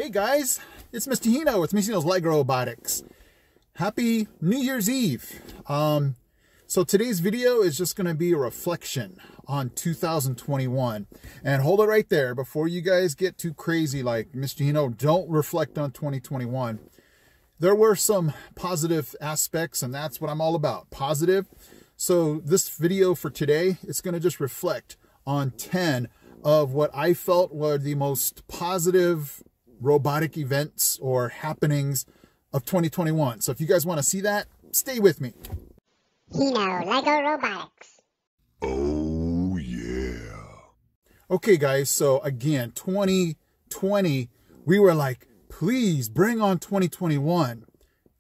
Hey guys, it's Mr. Hino. It's Mr. Hino's Lego Robotics. Happy New Year's Eve. So today's video is just going to be a reflection on 2021. And hold it right there before you guys get too crazy like Mr. Hino. Don't reflect on 2021. There were some positive aspects, and that's what I'm all about, positive. So this video for today, it's going to just reflect on 10 of what I felt were the most positive robotic events or happenings of 2021. So if you guys want to see that, stay with me. Hino, Lego Robotics. Oh, yeah. Okay, guys, so again, 2020, we were like, please bring on 2021.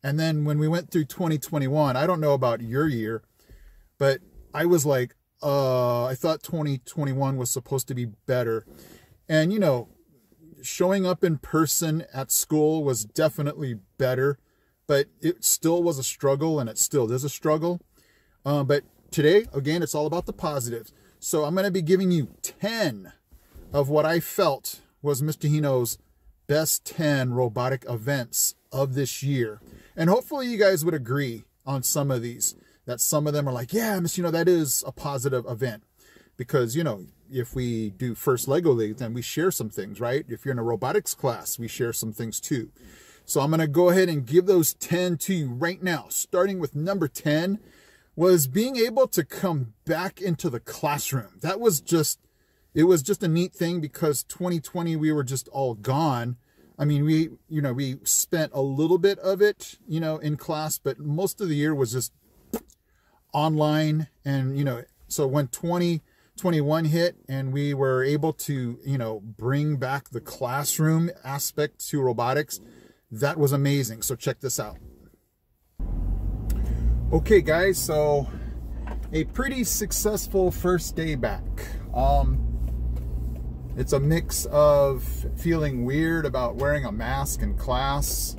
And then when we went through 2021, I don't know about your year, but I was like, I thought 2021 was supposed to be better. And, you know, showing up in person at school was definitely better, but it still was a struggle, and it still is a struggle. But today, again, it's all about the positives. So I'm going to be giving you 10 of what I felt was Mr. Hino's best 10 robotic events of this year. And hopefully you guys would agree on some of these, that some of them are like, yeah, Mr. Hino, that is a positive event. Because, you know, if we do first Lego League, then we share some things, right? If you're in a robotics class, we share some things too. So I'm going to go ahead and give those 10 to you right now. Starting with number 10 was being able to come back into the classroom. That was just, it was just a neat thing because 2020, we were just all gone. I mean, we spent a little bit of it, in class, but most of the year was just online. And, so when 2021 hit and we were able to, bring back the classroom aspect to robotics, that was amazing. So check this out. Okay, guys, so a pretty successful first day back. It's a mix of feeling weird about wearing a mask in class,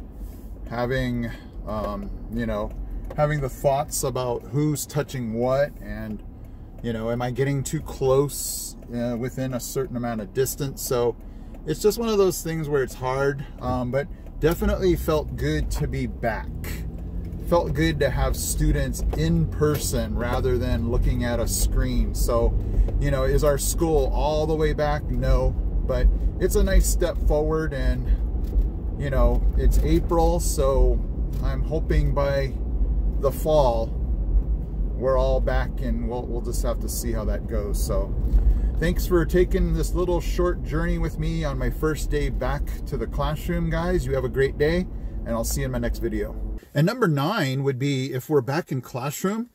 having, having the thoughts about who's touching what, and, am I getting too close within a certain amount of distance? So it's just one of those things where it's hard, but definitely felt good to be back. Felt good to have students in person rather than looking at a screen. So, is our school all the way back? No, but it's a nice step forward, and, it's April, so I'm hoping by the fall, we're all back, and we'll just have to see how that goes. So thanks for taking this little short journey with me on my first day back to the classroom, guys. You have a great day, and I'll see you in my next video. And number 9 would be, if we're back in classroom,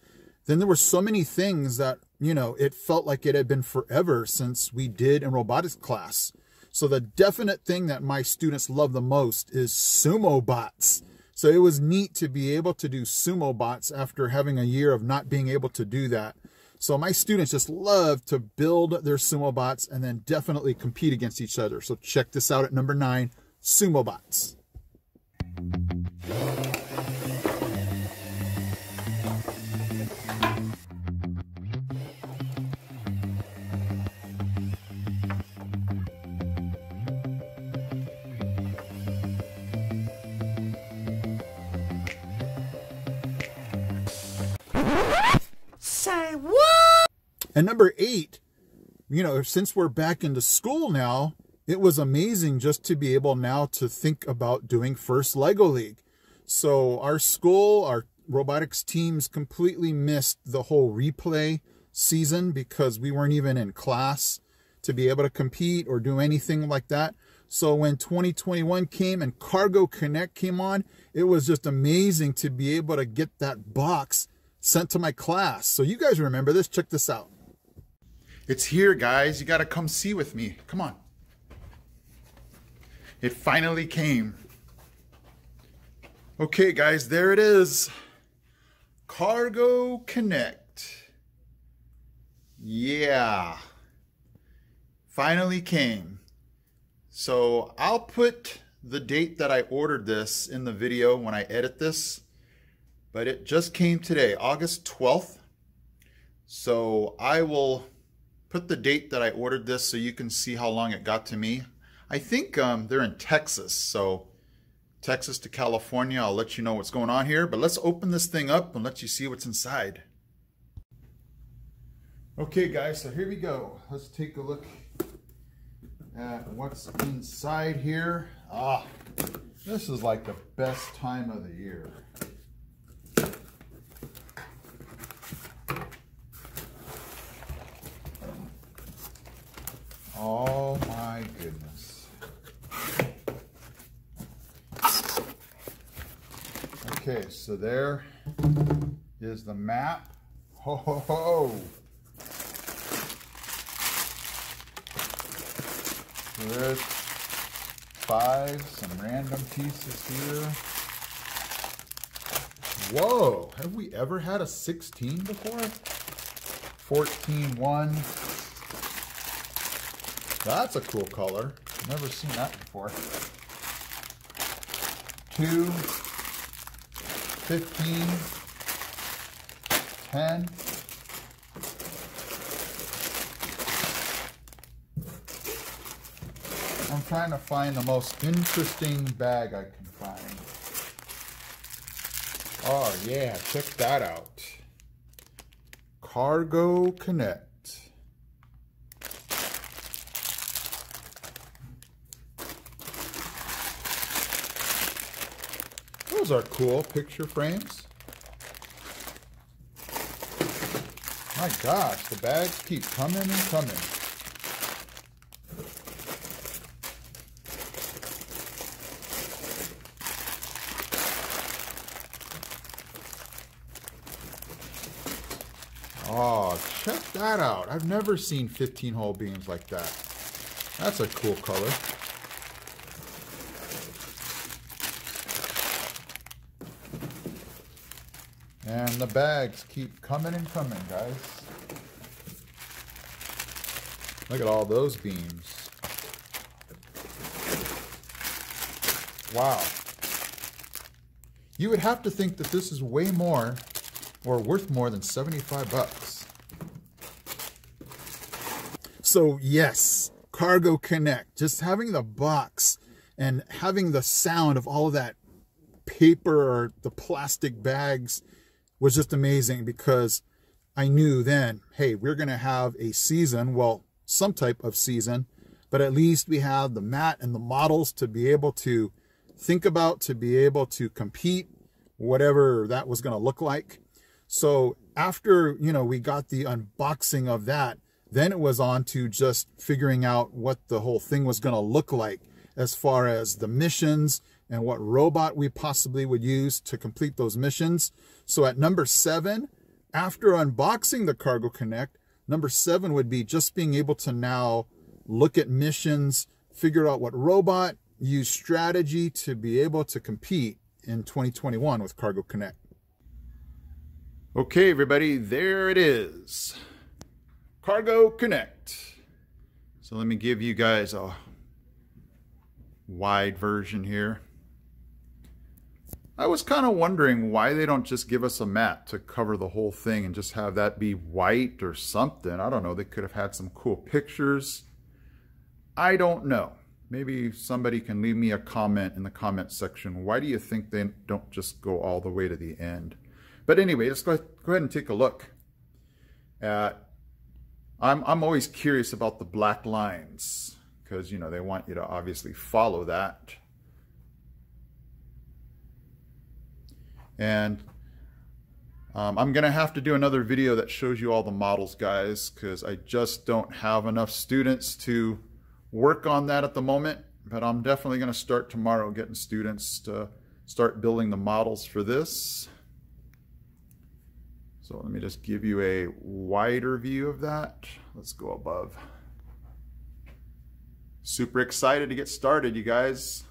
then there were so many things that, it felt like it had been forever since we did in robotics class. So the definite thing that my students love the most is sumo bots. So it was neat to be able to do sumo bots after having a year of not being able to do that. So my students just love to build their sumo bots and then definitely compete against each other. So check this out at number 9, sumo bots. Say what? And number 8, since we're back into school now, it was amazing just to be able now to think about doing first Lego League. So our school, our robotics teams completely missed the whole replay season because we weren't even in class to be able to compete or do anything like that. So when 2021 came and Cargo Connect came on, it was just amazing to be able to get that box sent to my class. So you guys remember this? Check this out. It's here, guys. You got to come see with me. Come on. It finally came. Okay, guys, there it is. Cargo Connect. Yeah. Finally came. So I'll put the date that I ordered this in the video when I edit this. But it just came today, August 12th. So I will put the date that I ordered this so you can see how long it got to me. I think they're in Texas, so Texas to California. I'll let you know what's going on here, but let's open this thing up and let you see what's inside. Okay guys, so here we go. Let's take a look at what's inside here. This is like the best time of the year. Oh my goodness. Okay, so there is the map. Ho ho ho! So there's 5, some random pieces here. Whoa, have we ever had a 16 before? 14, 1. That's a cool color. Never seen that before. 2, 15, 10. I'm trying to find the most interesting bag I can find. Oh yeah, check that out. Cargo Connect. Those are cool picture frames. My gosh, the bags keep coming and coming. Oh, check that out. I've never seen 15-hole beams like that. That's a cool color. And the bags keep coming and coming, guys. Look at all those beams. Wow. You would have to think that this is way more or worth more than 75 bucks. So yes, Cargo Connect, just having the box and having the sound of all of that paper or the plastic bags was just amazing, because I knew then, hey, we're going to have a season, well, some type of season, but at least we have the mat and the models to be able to think about, to be able to compete, whatever that was going to look like. So after, you know, we got the unboxing of that, then it was on to just figuring out what the whole thing was going to look like as far as the missions and what robot we possibly would use to complete those missions. So at number 7, after unboxing the Cargo Connect, number 7 would be just being able to now look at missions, figure out what robot, use strategy to be able to compete in 2021 with Cargo Connect. Okay, everybody, there it is. Cargo Connect. So let me give you guys a wide version here. I was kind of wondering why they don't just give us a mat to cover the whole thing and just have that be white or something. I don't know. They could have had some cool pictures. I don't know. Maybe somebody can leave me a comment in the comment section. Why do you think they don't just go all the way to the end? But anyway, let's go ahead and take a look at, I'm always curious about the black lines, because, you know, they want you to obviously follow that. And I'm going to have to do another video that shows you all the models, guys, because I just don't have enough students to work on that at the moment. But I'm definitely going to start tomorrow getting students to start building the models for this. So let me just give you a wider view of that. Let's go above. Super excited to get started, you guys.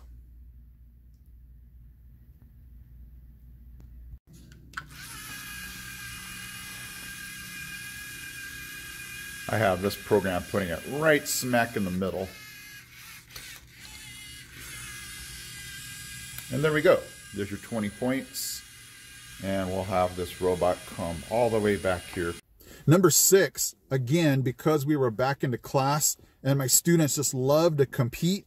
I have this program putting it right smack in the middle. And there we go. There's your 20 points. And we'll have this robot come all the way back here. Number 6, again, because we were back into class and my students just love to compete,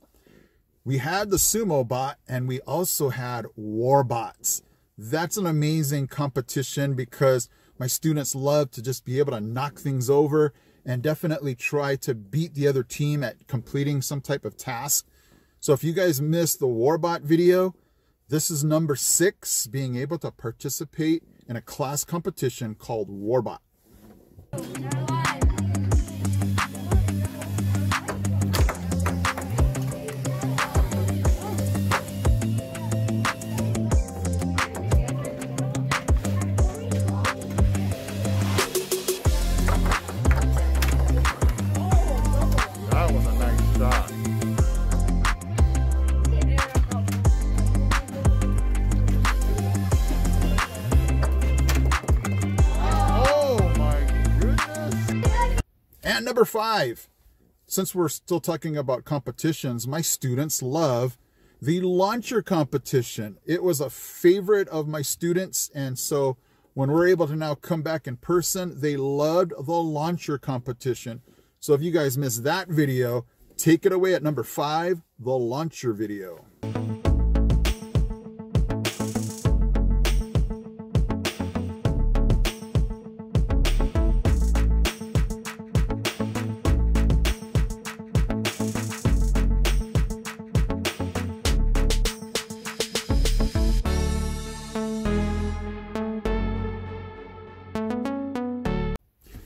We had the sumo bot and we also had war bots. That's an amazing competition because my students love to just be able to knock things over and definitely try to beat the other team at completing some type of task. So if you guys missed the Warbot video, this is number 6, being able to participate in a class competition called Warbot. That was a nice shot. Oh my goodness. And number 5, since we're still talking about competitions, my students love the launcher competition. It was a favorite of my students, and so when we're able to now come back in person, they loved the launcher competition. So if you guys missed that video, take it away at number 5, the launcher video.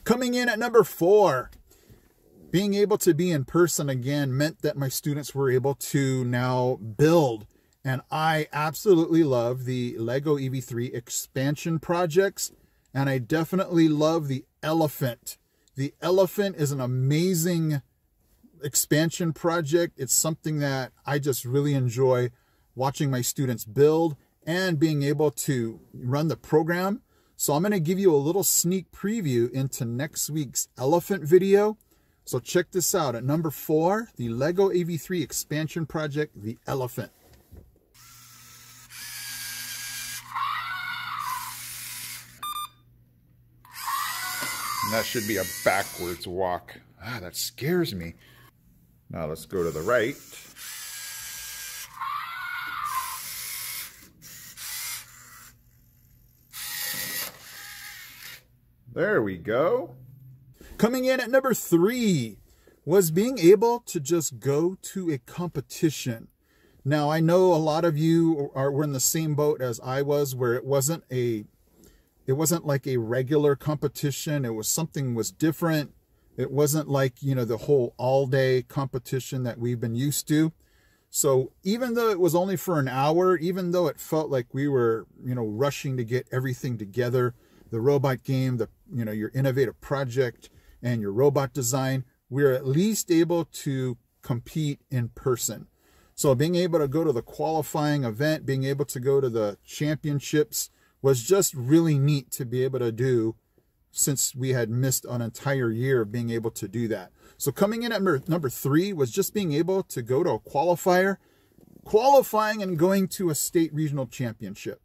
Coming in at number 4, being able to be in person again meant that my students were able to now build. And I absolutely love the Lego EV3 expansion projects. And I definitely love the elephant. The elephant is an amazing expansion project. It's something that I just really enjoy watching my students build and being able to run the program. So I'm going to give you a little sneak preview into next week's elephant video. So check this out. At number 4, the Lego AV3 expansion project, the elephant. And that should be a backwards walk. Ah, that scares me. Now let's go to the right. There we go. Coming in at number 3 was being able to just go to a competition. Now, I know a lot of you were in the same boat as I was, where it wasn't like a regular competition. It was something was different. It wasn't like, you know, the whole all-day competition that we've been used to. So even though it was only for an hour, even though it felt like we were, you know, rushing to get everything together, the robot game, your innovative project and your robot design, we're at least able to compete in person. So being able to go to the qualifying event, being able to go to the championships was just really neat to be able to do, since we had missed an entire year of being able to do that. So coming in at number 3 was just being able to go to a qualifier, qualifying and going to a state regional championship.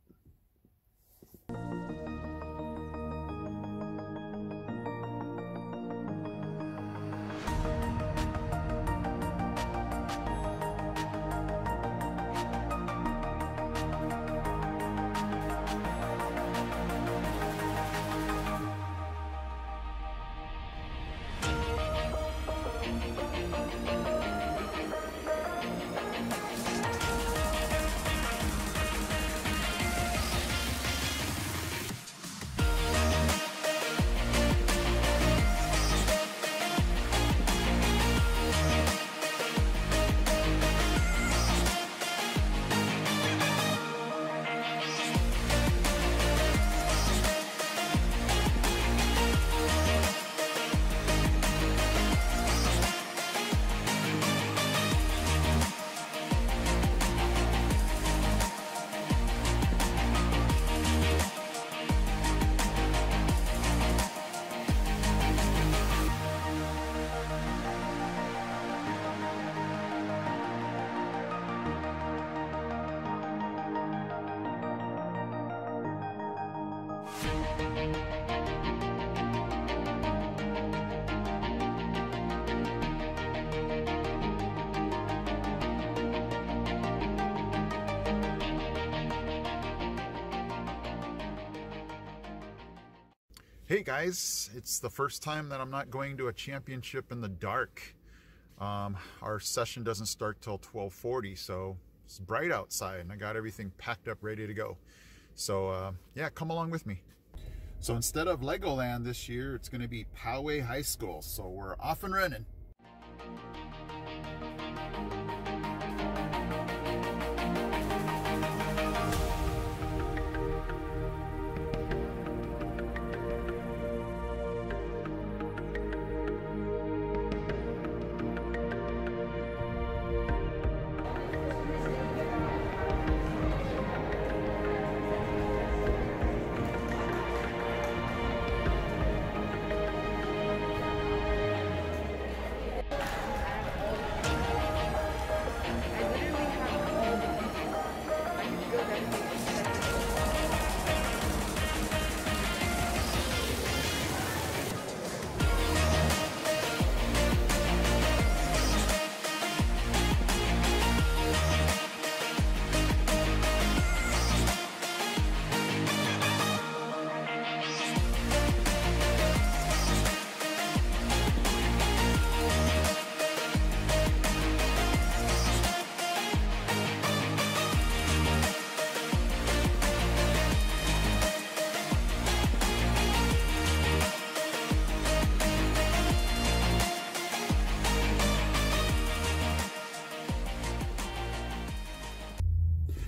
Hey guys, it's the first time that I'm not going to a championship in the dark. Our session doesn't start till 12:40, so it's bright outside and I got everything packed up ready to go. So yeah, come along with me. So instead of Legoland this year, it's going to be Poway High School. So we're off and running.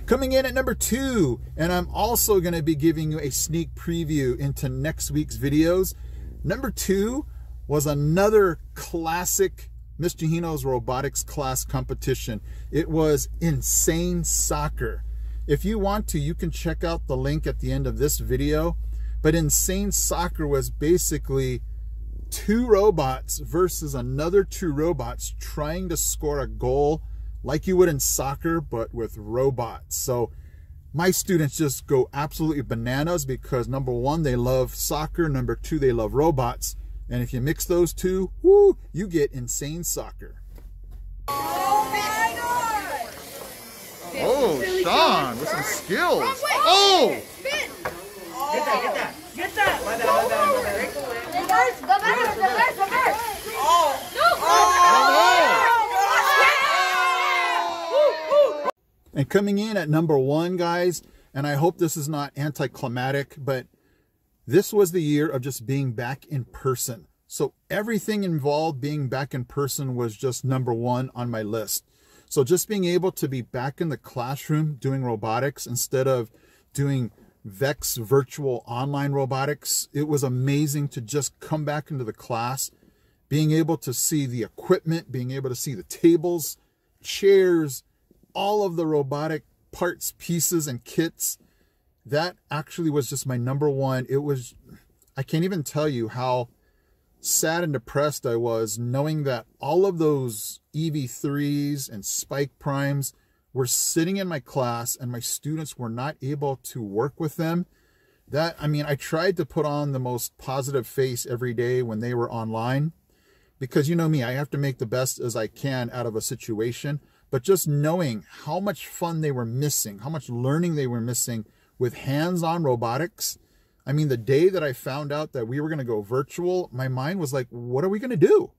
Coming in at number 2, and I'm also going to be giving you a sneak preview into next week's videos. Number 2 was another classic Mr. Hino's robotics class competition. It was Insane Soccer. If you want to, you can check out the link at the end of this video. But Insane Soccer was basically 2 robots versus another 2 robots trying to score a goal like you would in soccer, but with robots. So my students just go absolutely bananas because number 1, they love soccer. Number 2, they love robots. And if you mix those 2, whoo, you get Insane Soccer. Oh my God! Oh, Sean, with some skills. Oh! Spin! Get that. Reverse. Oh! And coming in at number 1, guys, and I hope this is not anticlimactic, but this was the year of just being back in person. So everything involved being back in person was just number 1 on my list. So just being able to be back in the classroom doing robotics instead of doing VEX virtual online robotics, it was amazing to just come back into the class, being able to see the equipment, being able to see the tables, chairs, all of the robotic parts, pieces, and kits. That actually was just my number 1. It was, I can't even tell you how sad and depressed I was knowing that all of those EV3s and Spike Primes were sitting in my class and my students were not able to work with them. That, I mean, I tried to put on the most positive face every day when they were online because you know me, I have to make the best as I can out of a situation. But just knowing how much fun they were missing, how much learning they were missing with hands-on robotics. I mean, the day that I found out that we were going to go virtual, my mind was like, what are we going to do?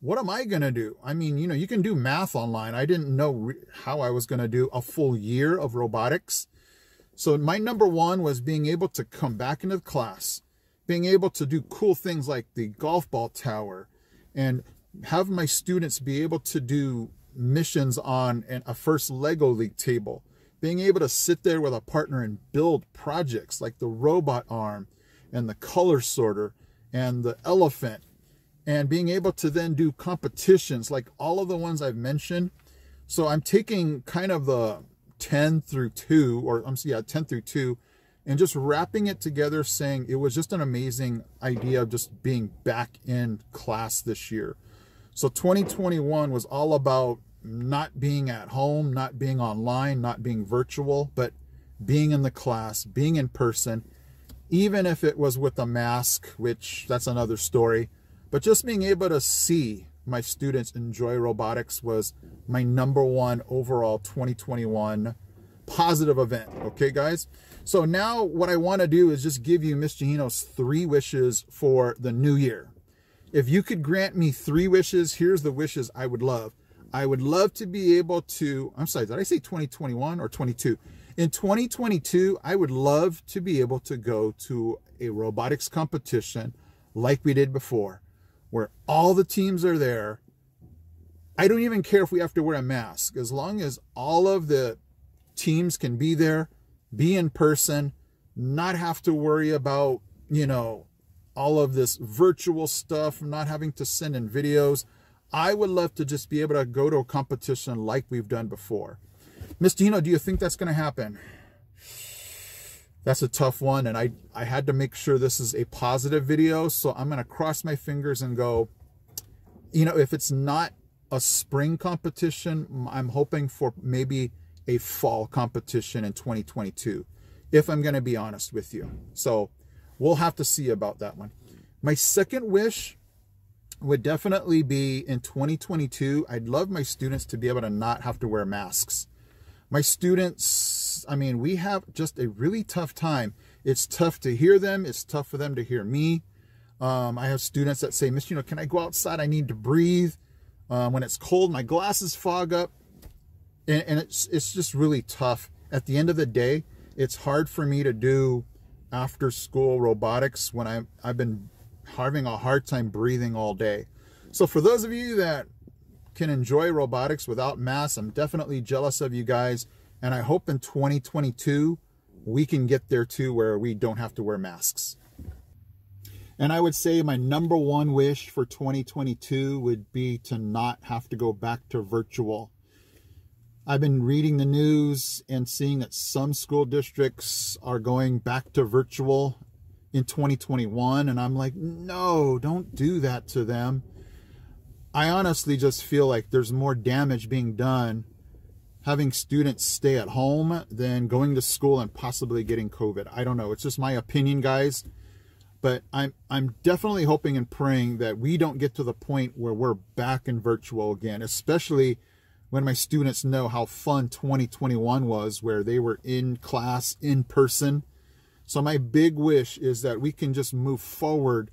What am I going to do? I mean, you know, you can do math online. I didn't know how I was going to do a full year of robotics. So my number 1 was being able to come back into the class, being able to do cool things like the golf ball tower and have my students be able to do missions on a first Lego League table, being able to sit there with a partner and build projects like the robot arm and the color sorter and the elephant, and being able to then do competitions like all of the ones I've mentioned. So I'm taking kind of the 10 through 2, and just wrapping it together, saying it was just an amazing idea of just being back in class this year. So 2021 was all about not being at home, not being online, not being virtual, but being in the class, being in person, even if it was with a mask, which that's another story. But just being able to see my students enjoy robotics was my number 1 overall 2021 positive event. Okay, guys? So now what I want to do is just give you Mr. Hino's 3 wishes for the new year. If you could grant me 3 wishes, here's the wishes I would love. I would love to be able to, I'm sorry, did I say 2021 or 22? In 2022, I would love to be able to go to a robotics competition like we did before, where all the teams are there. I don't even care if we have to wear a mask, as long as all of the teams can be there, be in person, not have to worry about, you know, all of this virtual stuff, not having to send in videos. I would love to just be able to go to a competition like we've done before. Mr. Hino, do you think that's going to happen? That's a tough one, and I had to make sure this is a positive video, so I'm going to cross my fingers and go, you know, if it's not a spring competition, I'm hoping for maybe a fall competition in 2022, if I'm going to be honest with you. So we'll have to see about that one. My second wish would definitely be in 2022. I'd love my students to be able to not have to wear masks. My students, I mean, we have just a really tough time. It's tough to hear them. It's tough for them to hear me. I have students that say, Mr. Hino, can I go outside? I need to breathe. When it's cold, my glasses fog up. And it's just really tough. At the end of the day, it's hard for me to do after school robotics when I've been having a hard time breathing all day. So for those of you that can enjoy robotics without masks, I'm definitely jealous of you guys. And I hope in 2022, we can get there too, where we don't have to wear masks. And I would say my number 1 wish for 2022 would be to not have to go back to virtual. I've been reading the news and seeing that some school districts are going back to virtual in 2021. And I'm like, no, don't do that to them. I honestly just feel like there's more damage being done having students stay at home than going to school and possibly getting COVID. I don't know. It's just my opinion, guys. But I'm definitely hoping and praying that we don't get to the point where we're back in virtual again, especially when my students know how fun 2021 was, where they were in class, in person. So my big wish is that we can just move forward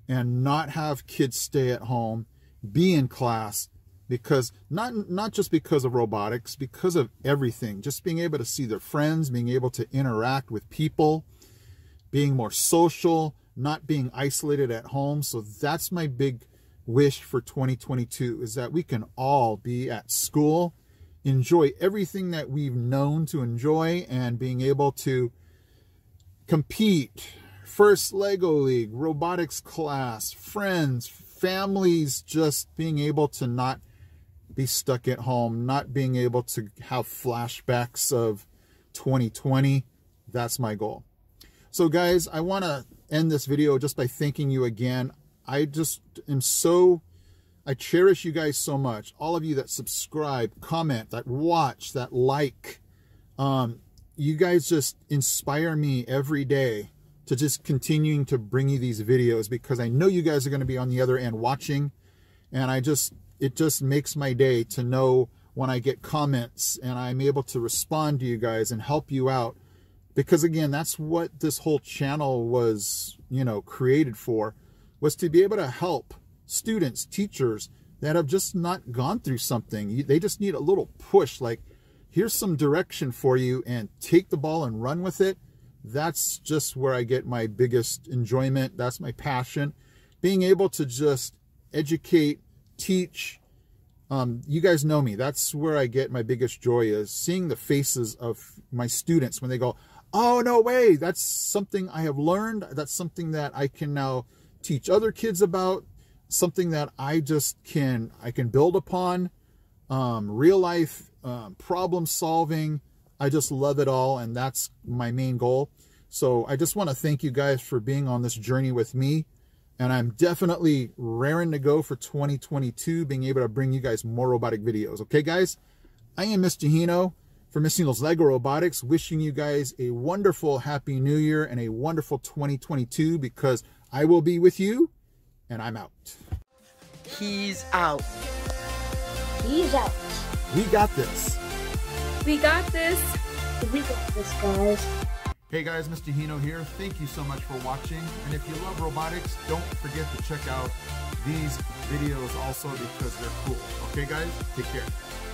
and not have kids stay at home, be in class, because not just because of robotics, because of everything. Just being able to see their friends, being able to interact with people, being more social, not being isolated at home. So that's my big wish for 2022, is that we can all be at school, enjoy everything that we've known to enjoy, and being able to compete. First Lego League, robotics class, friends, families, just being able to not be stuck at home, not being able to have flashbacks of 2020. That's my goal. So guys, I want to end this video just by thanking you again. I just am I cherish you guys so much. All of you that subscribe, comment, that watch, that like. You guys just inspire me every day to just continuing to bring you these videos, because I know you guys are going to be on the other end watching. And it just makes my day to know when I get comments and I'm able to respond to you guys and help you out. Because again, that's what this whole channel was, you know, created for, was to be able to help students, teachers that have just not gone through something. They just need a little push, like, here's some direction for you, and take the ball and run with it. That's just where I get my biggest enjoyment. That's my passion. Being able to just educate, teach. You guys know me. That's where I get my biggest joy, is seeing the faces of my students when they go, oh, no way, that's something I have learned. That's something that I can now teach other kids about, something that I can build upon. Real life problem solving. I just love it all, and that's my main goal. So I just want to thank you guys for being on this journey with me, and I'm definitely raring to go for 2022, being able to bring you guys more robotic videos. Okay, guys? I am Mr. Hino for Mr. Hino's Lego Robotics, wishing you guys a wonderful Happy New Year and a wonderful 2022, because I will be with you, and I'm out. He's out. He's out. We got this. We got this. We got this, guys. Hey guys, Mr. Hino here. Thank you so much for watching. And if you love robotics, don't forget to check out these videos also because they're cool. Okay guys, take care.